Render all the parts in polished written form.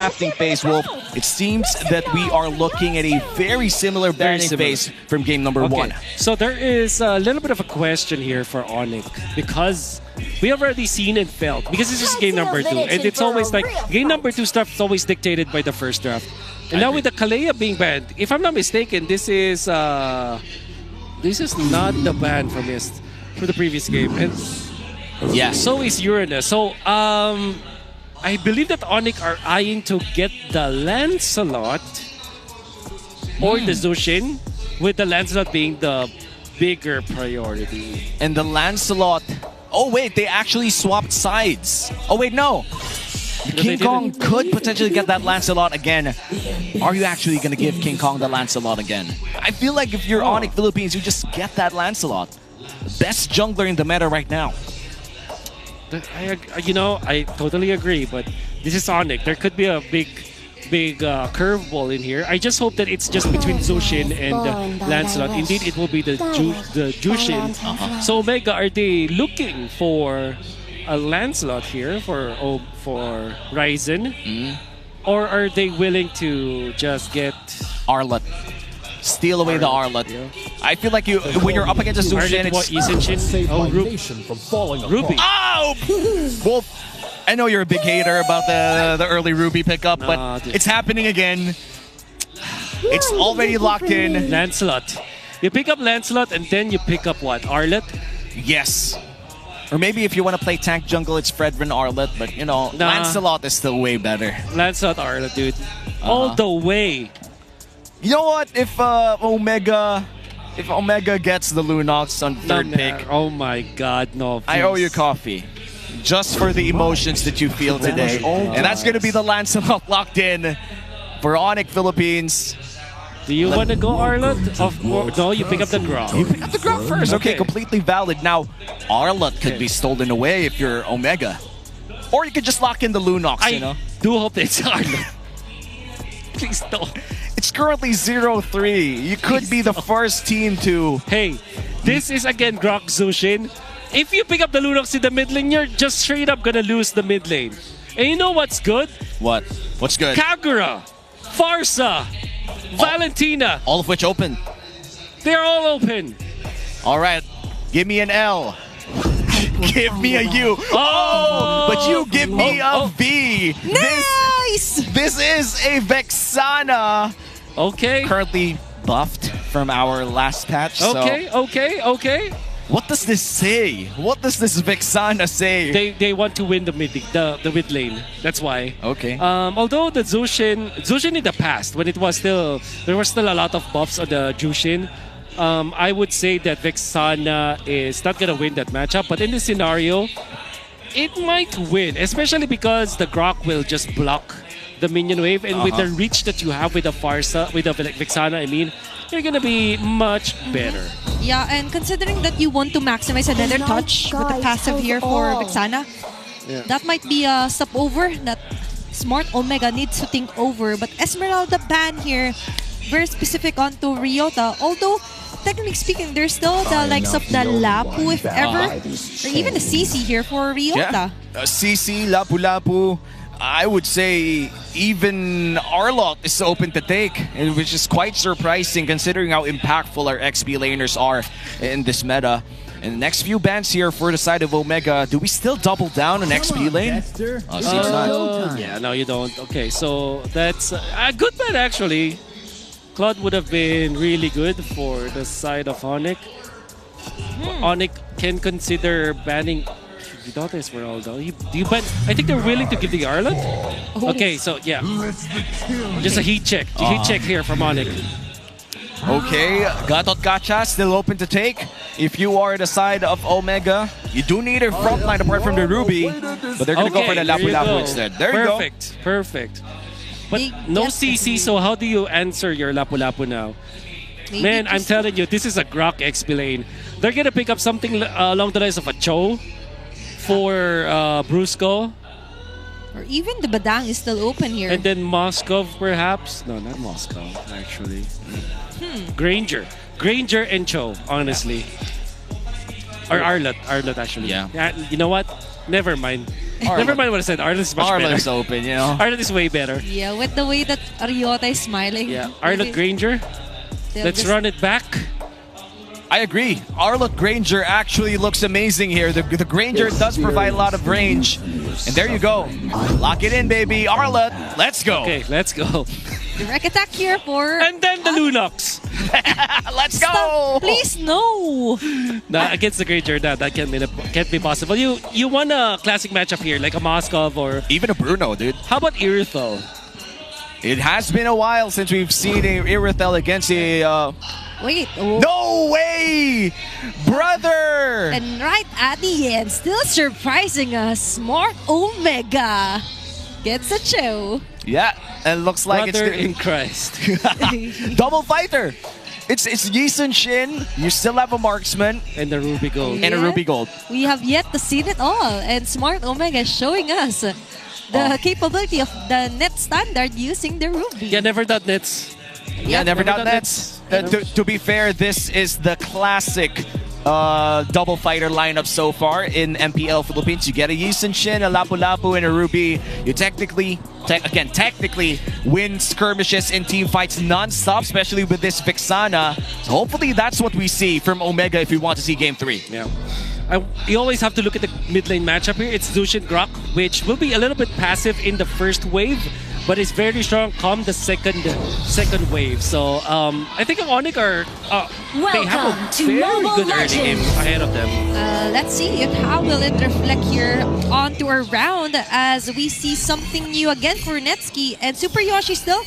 crafting phase, Wolf, it seems that we are looking at a very similar banning phase from game number 1. So there is a little bit of a question here for Onic because we already seen and felt, because this is game number 2, and it's always like game number 2 stuff is always dictated by the first draft. And now with the Kalea being banned, if I'm not mistaken, this is not the ban from the previous game. And yeah, so is Uranus. So I believe that Onic are eyeing to get the Lancelot or the Zushin, with the Lancelot being the bigger priority. And the Lancelot... Oh wait, they actually swapped sides. Oh wait, no. King Kong could potentially get that Lancelot again. Are you actually going to give King Kong the Lancelot again? I feel like if you're Onic Philippines, you just get that Lancelot. Best jungler in the meta right now. I totally agree, but this is Onic. There could be a big curveball in here. I just hope that it's just between Zushin and Lancelot. Indeed, it will be the Jushin. So Omega, are they looking for a Lancelot here for Ryzen? Or are they willing to just get Arlott? Steal away the Arlott. Yeah. I feel like when you're up against a Zushin, it's... Ruby. Oh! Wolf, I know you're a big hater about the early Ruby pickup, but it's happening again. It's already locked in. Lancelot. You pick up Lancelot and then you pick up what? Arlott? Yes. Or maybe if you want to play tank jungle, it's Fredrin Arlott, but you know, Lancelot is still way better. Lancelot Arlott, dude. All the way. You know what? If Omega gets the Lunox on third pick, oh my God, no! Please. I owe you coffee, just for the emotions that you feel today, and that's gonna be the Lancelot locked in for Onic Philippines. Do you want to go Arlott? No, you pick up the Grok. You pick up the Grok first. Okay, completely valid. Now, Arlott could be stolen away if you're Omega, or you could just lock in the Lunox. I do hope that it's Arlott. Please don't. It's currently 0-3. You could be the first team to... Hey, this is again Grok Zushin. If you pick up the Lunox in the mid lane, you're just straight up gonna lose the mid lane. And you know what's good? What? What's good? Kagura, Farsa, Valentina. All of which open. They're all open. All right. Give me an L. Give me a U. Oh! But you give me a V. Nice! This is a Vexana. Okay. Currently buffed from our last patch. Okay, so. okay. What does this say? What does this Vexana say? They want to win the mid lane. That's why. Okay. Although the Zushin in the past, when there was still a lot of buffs on the Jushin, I would say that Vexana is not gonna win that matchup. But in this scenario, it might win, especially because the Grok will just block the minion wave, and with the reach that you have with the Farsa, with the Vexana, I mean, you're gonna be much better. Yeah, and considering that you want to maximize another touch with the passive here for Vexana, that might be a step over that smart Omega needs to think over. But Esmeralda ban here, very specific onto Ryota. Although, technically speaking, there's still the likes of the Lapu, if ever, or even the CC here for Ryota. Yeah. CC, Lapu. I would say even Arlott is open to take, which is quite surprising considering how impactful our XP laners are in this meta. And the next few bans here for the side of Omega, do we still double down on XP lane? Seems not. Yeah, no, you don't. Okay, so that's a good ban actually. Claude would have been really good for the side of Onic. Onic can consider banning Dota Esmeralda. Do you ban? I think they're willing to give the Arlott. Okay, so yeah, just a heat check. Heat check here from Onic. Okay, Gatot Gacha still open to take. If you are the side of Omega, you do need a front line apart from the Ruby, but they're gonna go for the Lapu Lapu instead. There you go. Perfect. But no CC, so how do you answer your Lapu Lapu now? Man, I'm telling you, this is a Grok XP lane. They're gonna pick up something along the lines of a Cho for Brusco. Or even the Badang is still open here. And then Moskov, perhaps? No, not Moskov, actually. Granger and Cho, honestly. Or Arlott, actually. Yeah. You know what? Never mind. Never mind what I said. Arlott is much Arlott's better. open, you know. Arlott is way better. Yeah, with the way that Ryota is smiling. Yeah, Arlott Granger. Let's run it back. I agree. Arlott Granger actually looks amazing here. The Granger does provide a lot of range. And there you go. Lock it in, baby. Arlott, let's go. Okay, let's go. Direct attack here for... And then the Lunox. Let's go. Stop. Please, no. Nah, against the Granger, that can't be possible. You won a classic matchup here, like a Moskov or... Even a Bruno, dude. How about Irithel? It has been a while since we've seen a Irithel against a... Wait. No way! Brother! And right at the end, still surprising us, Smart Omega gets a show. Yeah, and looks like Brother it's... in Christ. Double fighter! It's Yisun Shin, you still have a marksman, And the Ruby Gold. and a Ruby Gold. We have yet to see it all, and Smart Omega is showing us the capability of the net standard using the Ruby. Yeah, never done nets. Yeah, never done that. To be fair, this is the classic double fighter lineup so far in MPL Philippines. You get a Yisun Shin, a Lapu-Lapu, and a Ruby. You technically win skirmishes in team fights non-stop, especially with this Vixana. So hopefully that's what we see from Omega if we want to see Game 3. Yeah. You always have to look at the mid lane matchup here. It's Zushin Grok, which will be a little bit passive in the first wave, but is very strong come the second wave. So I think Onic are they have a Welcome to very Mobile good early game Legends. ahead of them. Let's see how will it reflect here onto our round as we see something new again for Netsky, and Super Yoshi still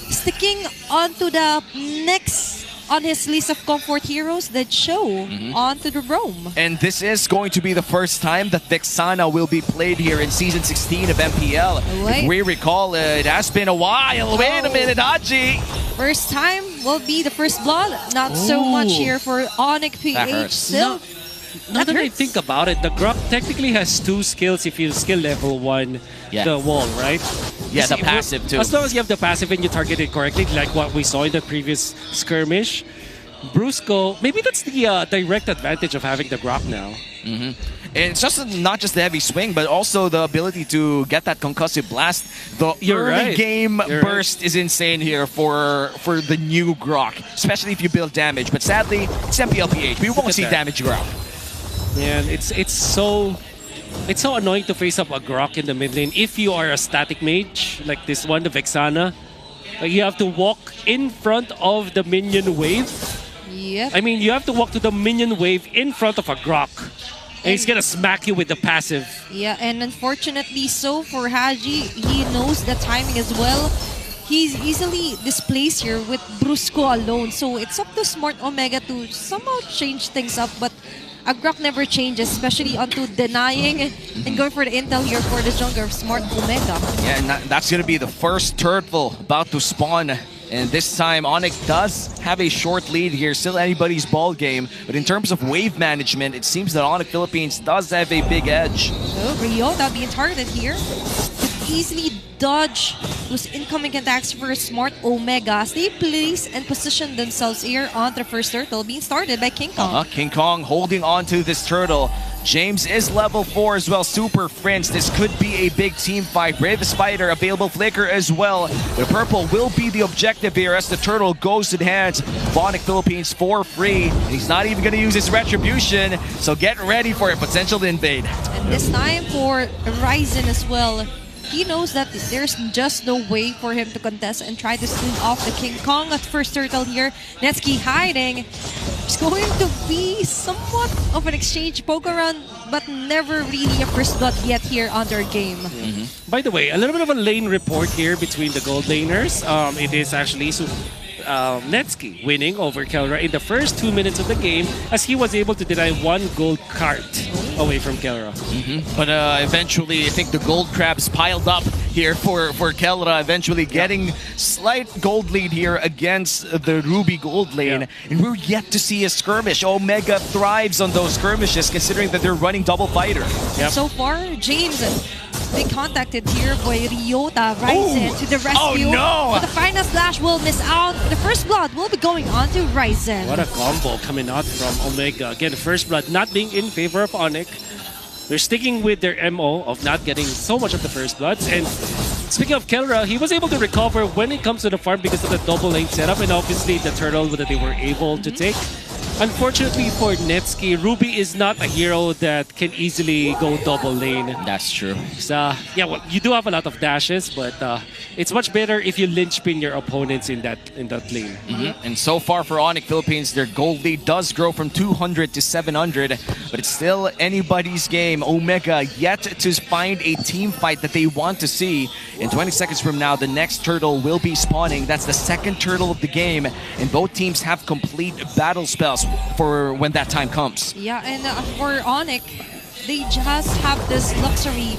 sticking onto the next on his list of comfort heroes that show onto the roam. And this is going to be the first time that Vixana will be played here in Season 16 of MPL. Wait. If we recall, it has been a while. Wait a minute, Haji! First time will be the first blood. Not so much here for Onic That PH hurts. still. Now that I hurts. think about it, the Grok technically has 2 skills if you skill level 1 Yeah. the wall, right? Yeah, the See, passive too. As long as you have the passive and you target it correctly, like what we saw in the previous skirmish, Brusco, maybe that's the direct advantage of having the Grok now. And it's just not just the heavy swing, but also the ability to get that concussive blast. The You're early right. game You're burst is insane here for the new Grok, especially if you build damage. But sadly, it's MPLPH. We won't at see that. damage Grok. And it's so annoying to face up a Grok in the mid lane if you are a static mage like this one, the Vexana. You have to walk in front of the minion wave. Yep. I mean, you have to walk to the minion wave in front of a Grok. And he's gonna smack you with the passive. Yeah, and unfortunately so for Haji, he knows the timing as well. He's easily displaced here with Brusco alone. So it's up to Smart Omega to somehow change things up. But a Grok never changes, especially onto denying and going for the intel here for the jungle of Smart Omega. Yeah, and that's going to be the first turtle about to spawn. And this time, Onic does have a short lead here. Still anybody's ball game. But in terms of wave management, it seems that Onic Philippines does have a big edge. So Ryota being targeted here. Could easily dodge those incoming attacks for Smart Omega as they place and position themselves here on the first turtle being started by King Kong. King Kong holding on to this turtle. James is level 4 as well. Super Friends. This could be a big team fight. Brave Spider, available Flicker as well. The purple will be the objective here as the turtle goes to the hands of Onic Philippines for free. And he's not even going to use his retribution. So get ready for a potential invade. And this time for Ryzen as well. He knows that there's just no way for him to contest and try to swing off the King Kong at first turtle here. Netsky hiding. It's going to be somewhat of an exchange poke around, but never really a first blood yet here on their game. By the way, a little bit of a lane report here between the gold laners. It is actually Netsky winning over Kelra in the first 2 minutes of the game as he was able to deny 1 gold cart away from Kelra. But eventually, I think the gold crabs piled up here for Kelra, eventually getting slight gold lead here against the Ruby gold lane. And we're yet to see a skirmish. Omega thrives on those skirmishes considering that they're running double fighter. So far, James being contacted here by Ryota Ryzen to the rescue. Oh no! But the final slash will miss out. The first blood will be going on to Ryzen. What a combo coming out from Omega. Again, first blood not being in favor of Onic. They're sticking with their MO of not getting so much of the first bloods. And speaking of Kelra, he was able to recover when it comes to the farm because of the double lane setup and obviously the turtle that they were able to take. Unfortunately for Netsky, Ruby is not a hero that can easily go double lane. That's true. So, yeah, well, you do have a lot of dashes, but it's much better if you linchpin your opponents in that lane. And so far for Onic Philippines, their gold lead does grow from 200 to 700, but it's still anybody's game. Omega yet to find a team fight that they want to see. In 20 seconds from now, the next turtle will be spawning. That's the second turtle of the game, and both teams have complete battle spells for when that time comes. Yeah, and for Onic, they just have this luxury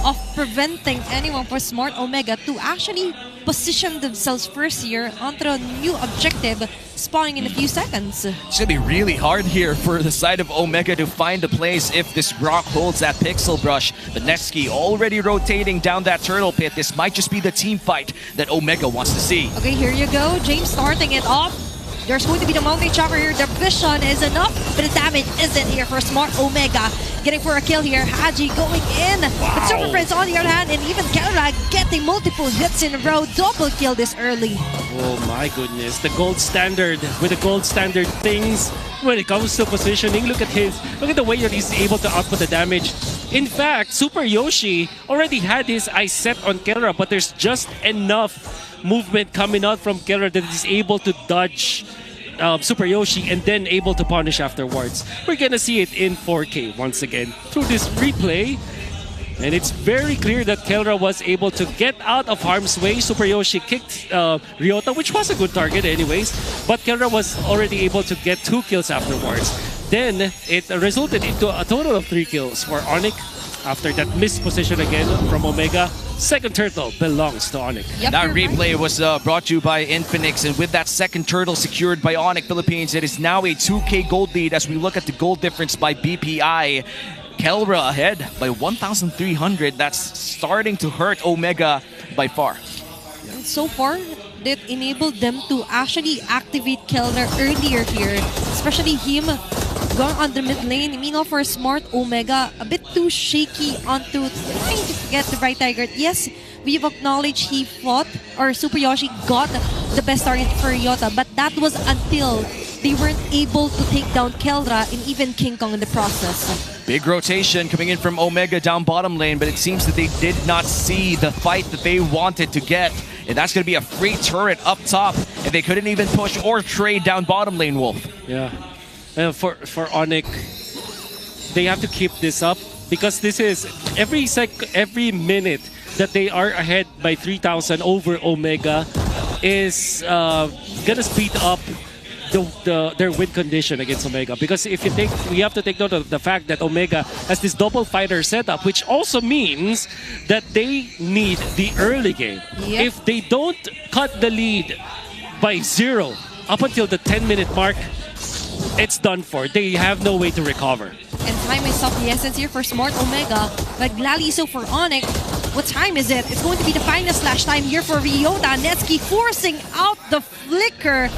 of preventing anyone for Smart Omega to actually position themselves first here onto a new objective, spawning in a few seconds. It's going to be really hard here for the side of Omega to find a place if this Rock holds that Pixel Brush. But Netsky already rotating down that turtle pit. This might just be the team fight that Omega wants to see. Okay, here you go. James starting it off. There's going to be the multi-chopper here. The vision is enough, but the damage isn't here for Smart Omega. Getting for a kill here. Haji going in. Wow. But Super Prince on the other hand, and even Kelra getting multiple hits in a row. Double kill this early. Oh my goodness. The gold standard with the gold standard things when it comes to positioning. Look at the way that he's able to output the damage. In fact, Super Yoshi already had his eyes set on Kelra, but there's just enough movement coming out from Kelra that is able to dodge Super Yoshi and then able to punish afterwards. We're gonna see it in 4K once again through this replay. And it's very clear that Kelra was able to get out of harm's way. Super Yoshi kicked Ryota, which was a good target anyways. But Kelra was already able to get 2 kills afterwards. Then it resulted into a total of 3 kills for Onic after that missed position again from Omega. Second turtle belongs to Onic. Yep, That you're replay right. was brought to you by Infinix, and with that second turtle secured by Onic Philippines, it is now a 2K gold lead as we look at the gold difference by BPI. Kelra ahead by 1,300. That's starting to hurt Omega by far. So far, that enabled them to actually activate Kelra earlier here, especially him going on the mid lane. Meanwhile, for Smart Omega, a bit too shaky onto trying to get the right target. Yes, we've acknowledged he fought, or Super Yoshi got the best target for Ryota, but that was until they weren't able to take down Kelra and even King Kong in the process. Big rotation coming in from Omega down bottom lane, but it seems that they did not see the fight that they wanted to get. And that's going to be a free turret up top, and they couldn't even push or trade down bottom lane, Wolf. Yeah. For Onic, they have to keep this up because this is every minute that they are ahead by 3,000 over Omega is gonna speed up their win condition against Omega. Because if we have to take note of the fact that Omega has this double fighter setup, which also means that they need the early game. Yep. If they don't cut the lead by 0 up until the 10-minute mark, it's done for. They have no way to recover. And time is of the essence here for Smart Omega, but gladly so for Onic. What time is it? It's going to be the final slash time here for Ryota. Netsky forcing out the flicker.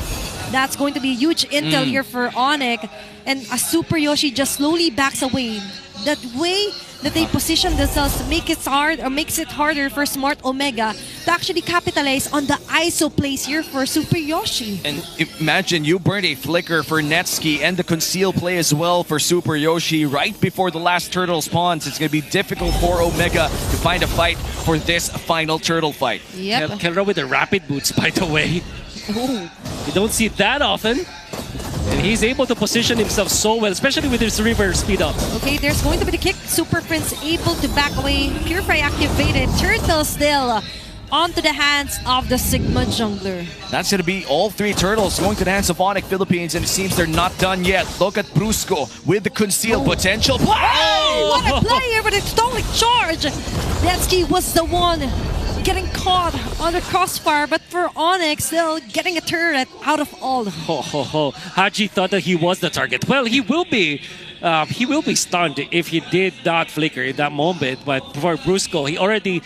That's going to be huge intel here for Onic. And a Super Yoshi just slowly backs away. That way that they position themselves makes it harder for Smart Omega to actually capitalize on the ISO plays here for Super Yoshi. And imagine you burned a flicker for Netsky and the conceal play as well for Super Yoshi right before the last turtle spawns. It's going to be difficult for Omega to find a fight for this final turtle fight. Yep. Kelra with the rapid boots, by the way. Oh. You don't see that often. And he's able to position himself so well, especially with his river speed up. Okay, there's going to be the kick. Super Prince able to back away. Purify activated. Turtle still onto the hands of the Sigma jungler. That's going to be all 3 turtles going to the hands of Onic Philippines, and it seems they're not done yet. Look at Brusco with the concealed potential play! Oh, what a play here with a stolen charge! Netsky was the one getting caught on the crossfire, but for Onic still getting a turret out of all. Haji thought that he was the target. Well, he will be He will be stunned if he did not flicker in that moment. But for Brusco, he already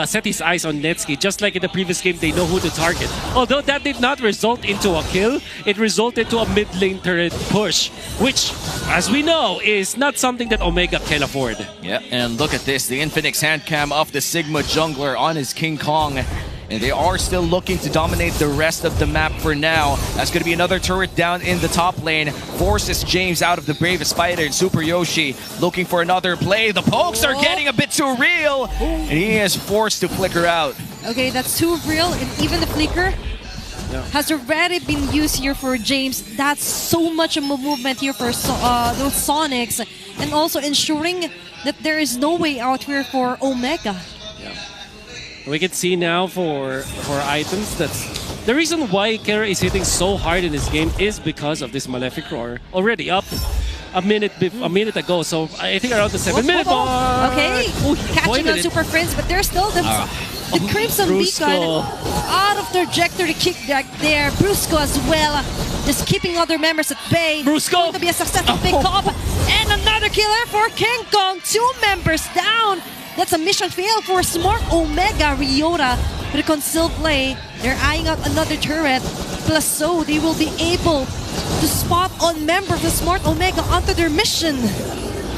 set his eyes on Netsky. Just like in the previous game, they know who to target. Although that did not result into a kill, it resulted to a mid lane turret push, which, as we know, is not something that Omega can afford. Yeah, and look at this, the Infinix hand cam of the Sigma jungler on his King Kong. And they are still looking to dominate the rest of the map for now. That's going to be another turret down in the top lane. Forces James out of the bravest fighter. And Super Yoshi looking for another play. The pokes are getting a bit too real. And he is forced to flicker out. Okay, that's too real. And even the flicker has already been used here for James. That's so much of a movement here for those Sonics. And also ensuring that there is no way out here for Omega. We can see now for items that's the reason why Kera is hitting so hard in this game is because of this Malefic Roar. Already up a minute ago, so I think around the 7-minute mark. Okay, catching on Super Friends, but there's still the Crimson Beacon out of trajectory kickback there. Brusco as well, just keeping other members at bay. Brusco! Going to be a successful pick-up. And another killer for King Kong. 2 members down. That's a mission fail for Smart Omega. Ryota with a concealed play. They're eyeing out another turret. Plus so they will be able to spot on member of the Smart Omega onto their mission.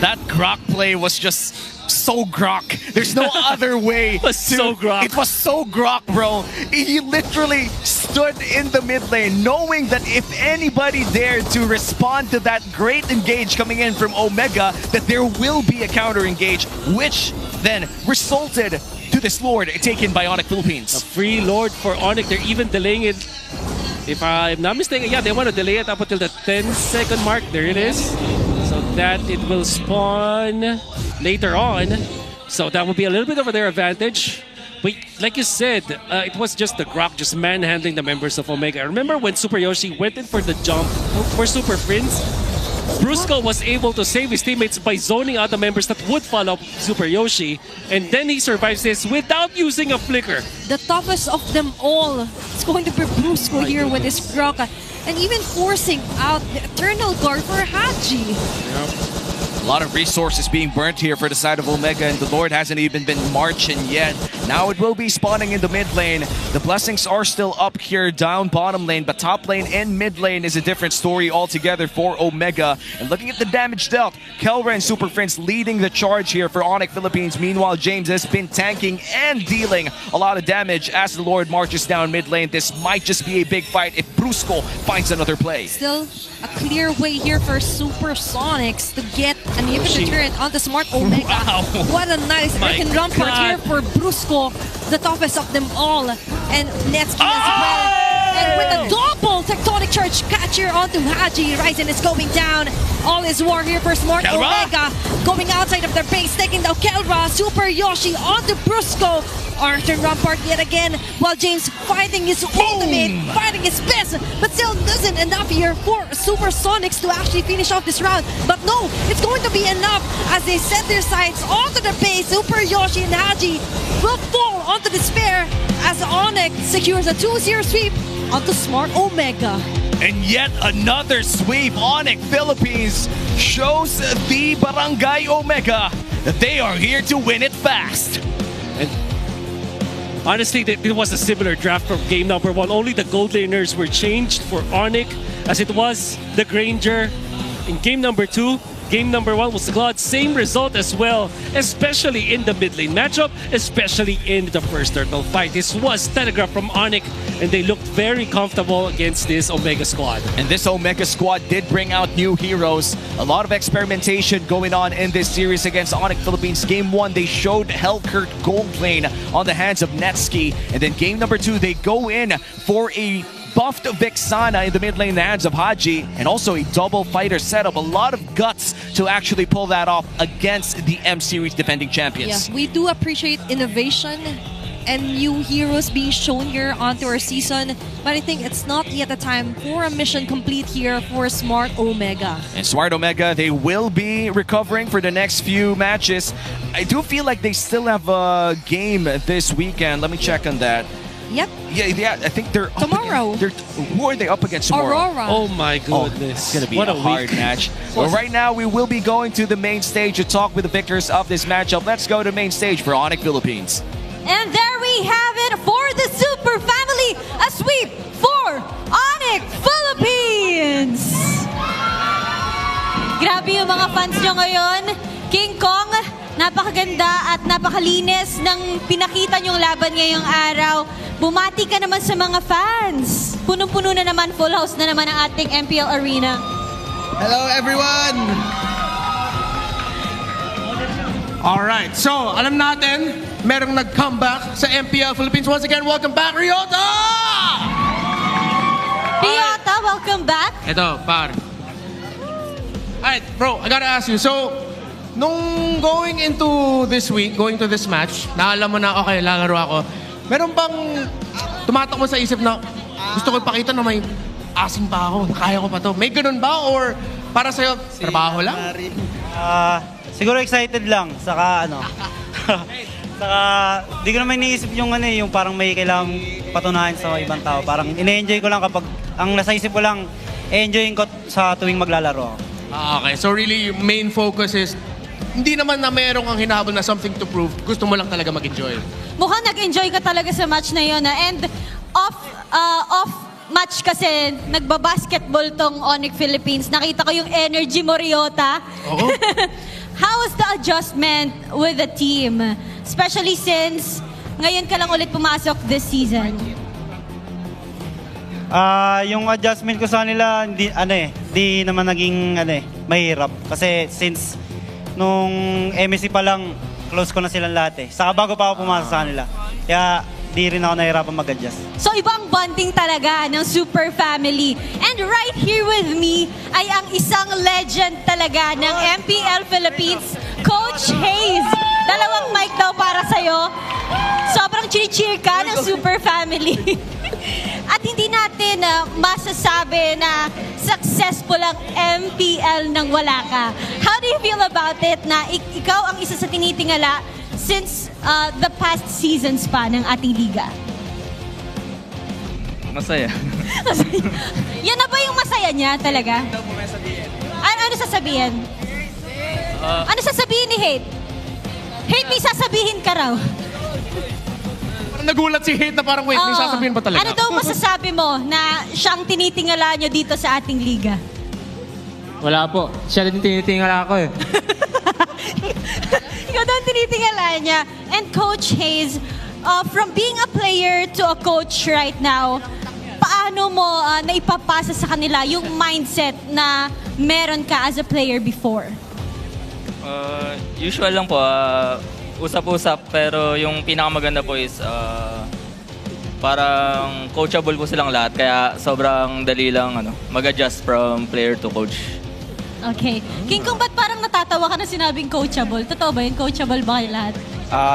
That Grok play was just so Grok. There's no other way. It was so Grok. It was so Grok, bro. He literally stood in the mid lane knowing that if anybody dared to respond to that great engage coming in from Omega, that there will be a counter engage, which then resulted to this Lord taken by Onic Philippines. A free Lord for Onic. They're even delaying it. If I'm not mistaken, yeah, they want to delay it up until the 10-second mark. There it is. So that it will spawn later on. So that will be a little bit over their advantage. But like you said, it was just the Grok just manhandling the members of Omega. Remember when Super Yoshi went in for the jump for Super Prince? Brusco was able to save his teammates by zoning out the members that would follow Super Yoshi, and then he survives this without using a flicker. The toughest of them all is going to be Brusco here with his Grok, and even forcing out the Eternal Guard for Haji. Yep. A lot of resources being burnt here for the side of Omega, and the Lord hasn't even been marching yet. Now it will be spawning in the mid lane. The blessings are still up here down bottom lane, but top lane and mid lane is a different story altogether for Omega. And looking at the damage dealt, Kelra and Super Friends leading the charge here for Onic Philippines. Meanwhile, James has been tanking and dealing a lot of damage as the Lord marches down mid lane. This might just be a big fight if Brusco finds another play. Still a clear way here for Super Sonics to get an inhibitor turret on the Smart Omega. Wow. What a nice freaking rampart here for Brusco, the toughest of them all. And Netsky as well. And with a double tectonic charge catcher onto Haji. Ryzen is going down. All is war here for Smart Omega. Going outside of their base, taking down Kelra. Super Yoshi onto Brusco. Arthur Rampart yet again, while James fighting his ultimate, fighting his best, but still doesn't enough here for Super Sonics to actually finish off this round. But no, it's going to be enough as they set their sights onto the base. Super Yoshi and Haji will fall onto despair as Onic secures a 2-0 sweep onto Smart Omega. And yet another sweep. Onic Philippines shows the Barangay Omega that they are here to win it fast. And honestly, it was a similar draft from game number 1. Only the gold laners were changed for Onic, as it was the Granger in game number 2. Game number 1 was the Claude. Same result as well, especially in the mid lane matchup, especially in the first turtle fight. This was telegraphed from Onic, and they looked very comfortable against this Omega squad. And this Omega squad did bring out new heroes. A lot of experimentation going on in this series against Onic Philippines. Game 1, they showed Hellkurt Gold Lane on the hands of Netsky. And then game number 2, they go in for a buffed Vexana in the mid lane in the hands of Haji, and also a double fighter setup. A lot of guts to actually pull that off against the M-Series defending champions. Yeah, we do appreciate innovation and new heroes being shown here onto our season, but I think it's not yet the time for a mission complete here for Smart Omega. And Smart Omega, they will be recovering for the next few matches. I do feel like they still have a game this weekend. Let me check on that. Yep. Yeah. I think they're Tomorrow. Who are they up against tomorrow? Aurora. Oh my goodness. It's going to be what a hard match. Well, right now, we will be going to the main stage to talk with the victors of this matchup. Let's go to main stage for Onic Philippines. And there we have it for the Super Family. A sweep for Onic Philippines. Grabe yung mga fans nyo ngayon. King Kong, napakaganda at napakalinis ng pinakita nyong laban ngayong araw. Bumati ka naman sa mga fans. Punong-puno na naman, full house na naman ang ating MPL Arena. Hello everyone! Alright, so alam natin, merong nag-comeback sa MPL Philippines. Once again, welcome back, Ryota! Ryota, welcome back. Ito, par. Alright, bro, I gotta ask you, so, nung going into this week, going to this match, naalam mo na, okay, lalaro ako. Meron bang tumatakbo sa isip na gusto ko ipakita na may asim pa ako, kaya ko pa to? May ganun ba? Or para sa'yo, trabaho lang? Siguro excited lang, saka saka di ko naman iniisip yung yung parang may kailangang patunayan sa ibang tao. Parang ine-enjoy ko lang kapag, ang nasa isip ko lang, enjoying ko sa tuwing maglalaro ako. Okay, so really, yung main focus is, hindi naman na mayroong ang hinahabol na something to prove, gusto mo lang talaga mag-enjoy. Mukhang nag-enjoy ka talaga sa match na yun. And off match kasi, nagbabasketball tong Onic Philippines. Nakita ko yung energy mo, Ryota. Oo. How was the adjustment with the team? Especially since ngayon ka lang ulit pumasok this season. Yung adjustment ko sa nila, di naman naging mahirap. Kasi since nung MSC pa lang, close ko na silang lahat eh. Saka bago pa ako pumasok sa nila. Kaya di rin ako nahirapan mag-adjust. So ibang bonding talaga ng Super Family. And right here with me ay ang isang legend talaga ng MPL Philippines, Coach Hayes. Dalawang mic daw para sa'yo. Sobrang cheer ka ng Super Family. At hindi natin masasabi na successful ang MPL nang wala ka. How do you feel about it na ikaw ang isa sa tinitingala since the past seasons pa ng ating liga? Masaya. Yan na ba yung masaya niya talaga? Ano sasabihin? Ano sasabihin ni Hate? Hate, may sasabihin ka raw. Parang nagulat si Hate na parang, wait, may sasabihin pa talaga. Ano daw masasabi mo na siyang tinitingala niyo dito sa ating liga? Wala po. Siya din tinitingala ko eh. Ikaw daw ang tinitingala niya. And Coach Hayes, from being a player to a coach right now, paano mo naipapasa sa kanila yung mindset na meron ka as a player before? Usual lang po. Usap-usap. Pero yung pinakamaganda po is parang coachable po silang lahat. Kaya sobrang dali lang mag-adjust from player to coach. Okay. King Kong, ba't parang natatawa ka na sinabing coachable? Totoo ba yun? Coachable ba kayo lahat?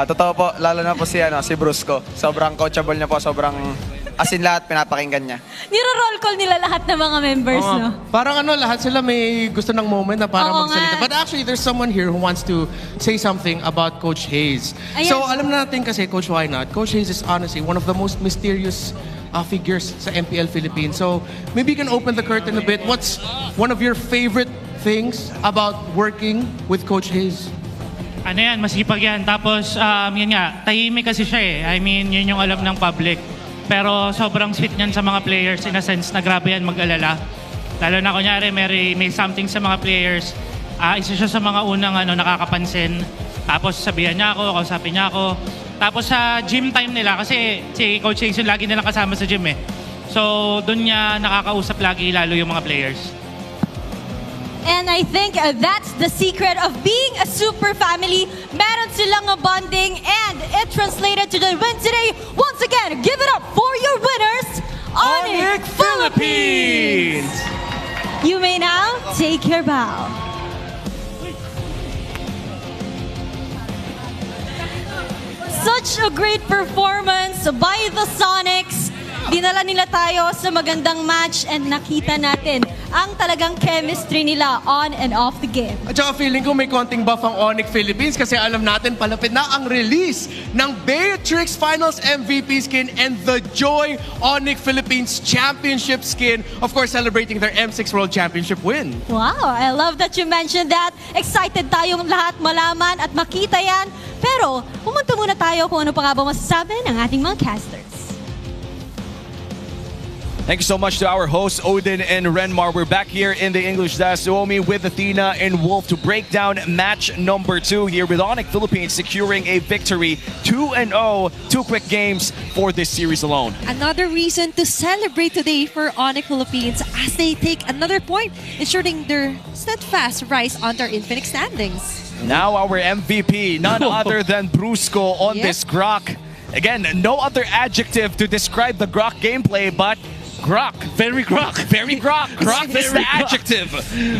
Totoo po, lalo na po si Brusco. Sobrang coachable niya po, sobrang asin lahat, pinapakinggan niya. Niro-roll call nila lahat ng mga members, no? Parang lahat sila may gusto ng moment na para Oo magsalita. nga. But actually, there's someone here who wants to say something about Coach Hayes. Ayan. So, alam natin kasi, Coach, why not? Coach Hayes is honestly one of the most mysterious figures sa MPL Philippines. So, maybe you can open the curtain a bit. What's one of your favorite things about working with Coach Hayes? Ano yan, masipag yan. Tapos, yun nga, tahimik kasi siya eh. I mean, yun yung alam ng public. Pero sobrang sweet niyan sa mga players in a sense na grabe yan mag-alala. Lalo na kunyari may something sa mga players. Isa siya sa mga unang nakakapansin. Tapos sabihan niya ako, kausapin niya ako. Tapos sa gym time nila, kasi si Coach Hayes yung lagi nilang kasama sa gym eh. So doon niya nakakausap lagi lalo yung mga players. And I think that's the secret of being a super family. Meron silang a bonding and it translated to the win today. Once again, give it up for your winners, Onic Philippines! You may now take your bow. Such a great performance by the Sonics. Dinala nila tayo sa magandang match and nakita natin ang talagang chemistry nila on and off the game. At saka feeling ko may konting buff ang Onic Philippines kasi alam natin palapit na ang release ng Beatrix Finals MVP skin and the Joy Onic Philippines Championship skin. Of course, celebrating their M6 World Championship win. Wow, I love that you mentioned that. Excited tayong lahat malaman at makita yan. Pero, pumunta muna tayo kung ano pa nga ba masasabi ng ating mga casters. Thank you so much to our hosts, Odin and Renmar. We're back here in the English Dash Suomi with Athena and Wolf to break down match number 2 here with Onic Philippines securing a victory 2-0. 2 quick games for this series alone. Another reason to celebrate today for Onic Philippines as they take another point, ensuring their steadfast rise on their infinite standings. Now our MVP, none other than Brusco on this Grok. Again, no other adjective to describe the Grok gameplay, but Grok. Very Grok. Very Grok. Grok is the adjective.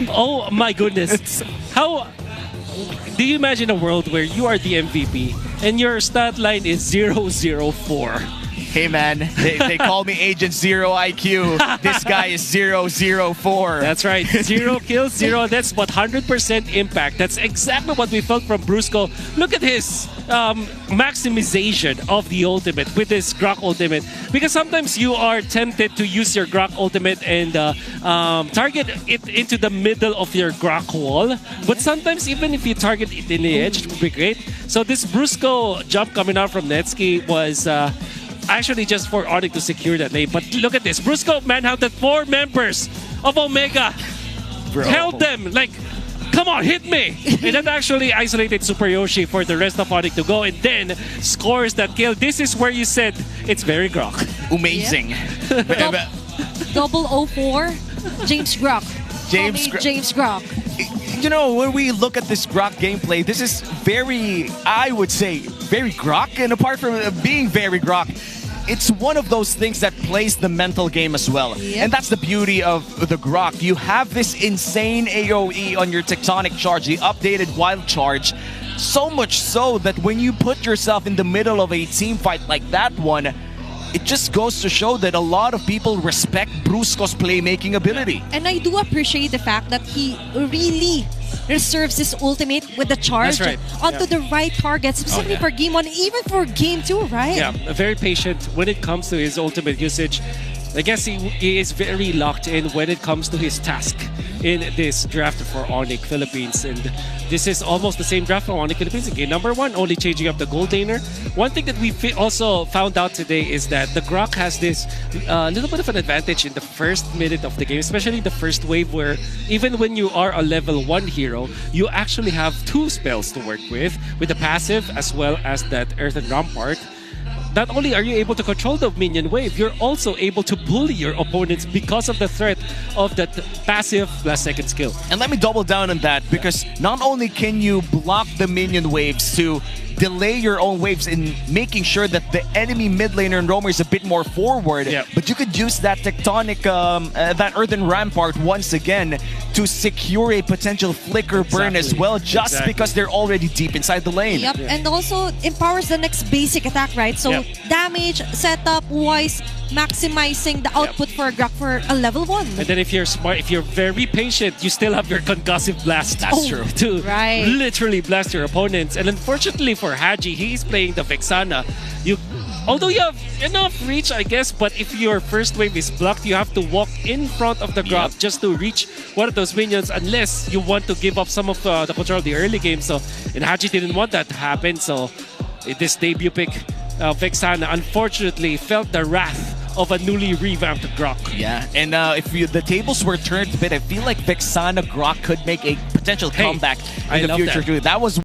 Oh my goodness. How do you imagine a world where you are the MVP and your stat line is 004? Hey man, they call me Agent Zero IQ. This guy is 004. That's right. 0 kills, 0 deaths, but 100% impact. That's exactly what we felt from Brusco. Look at his maximization of the ultimate with his Grok ultimate. Because sometimes you are tempted to use your Grok ultimate and target it into the middle of your Grok wall. But sometimes even if you target it in the edge, it would be great. So this Brusco jump coming out from Netsky was actually just for Onic to secure that lane. But look at this. Brusco manhunted 4 members of Omega. Bro. Held them like, come on, hit me. And that actually isolated Super Yoshi for the rest of Onic to go and then scores that kill. This is where you said it's very Grok. Amazing. Yeah. 004, James Grok. James Grok. You know, when we look at this Grok gameplay, this is very, I would say, very Grok. And apart from being very Grok, it's one of those things that plays the mental game as well. Yep. And that's the beauty of the Grok. You have this insane AoE on your Tectonic Charge, the updated Wild Charge. So much so that when you put yourself in the middle of a team fight like that one, it just goes to show that a lot of people respect Brusco's playmaking ability. And I do appreciate the fact that he really reserves his ultimate with the charge onto the right target, specifically for game 1, even for game 2, right? Yeah, very patient when it comes to his ultimate usage. I guess he is very locked in when it comes to his task in this draft for Onic Philippines. And this is almost the same draft for Onic Philippines in game number 1, only changing up the goaltender. One thing that we also found out today is that the Grok has this little bit of an advantage in the first minute of the game, especially the first wave, where even when you are a level 1 hero, you actually have 2 spells to work with the passive as well as that Earthen Rampart. Not only are you able to control the minion wave, you're also able to bully your opponents because of the threat of that passive last second skill. And let me double down on that, because not only can you block the minion waves to delay your own waves in making sure that the enemy mid laner and roamer is a bit more forward, but you could use that Tectonic, that Earthen Rampart once again to secure a potential flicker burn as well, just because they're already deep inside the lane. Yep, and also empowers the next basic attack, right? So damage, setup, wise, maximizing the output for Grok for a level 1. And then if you're smart, if you're very patient, you still have your concussive blast. That's true. To literally blast your opponents. And unfortunately for Haji, he's playing the Vexana. Although you have enough reach, I guess, but if your first wave is blocked, you have to walk in front of the Grok just to reach one of those minions, unless you want to give up some of the control of the early game. So, and Haji didn't want that to happen. So, this debut pick, Vexana, unfortunately felt the wrath of a newly revamped Grok. Yeah, and if the tables were turned a bit, I feel like Vexana Grok could make a potential comeback in the future too. That was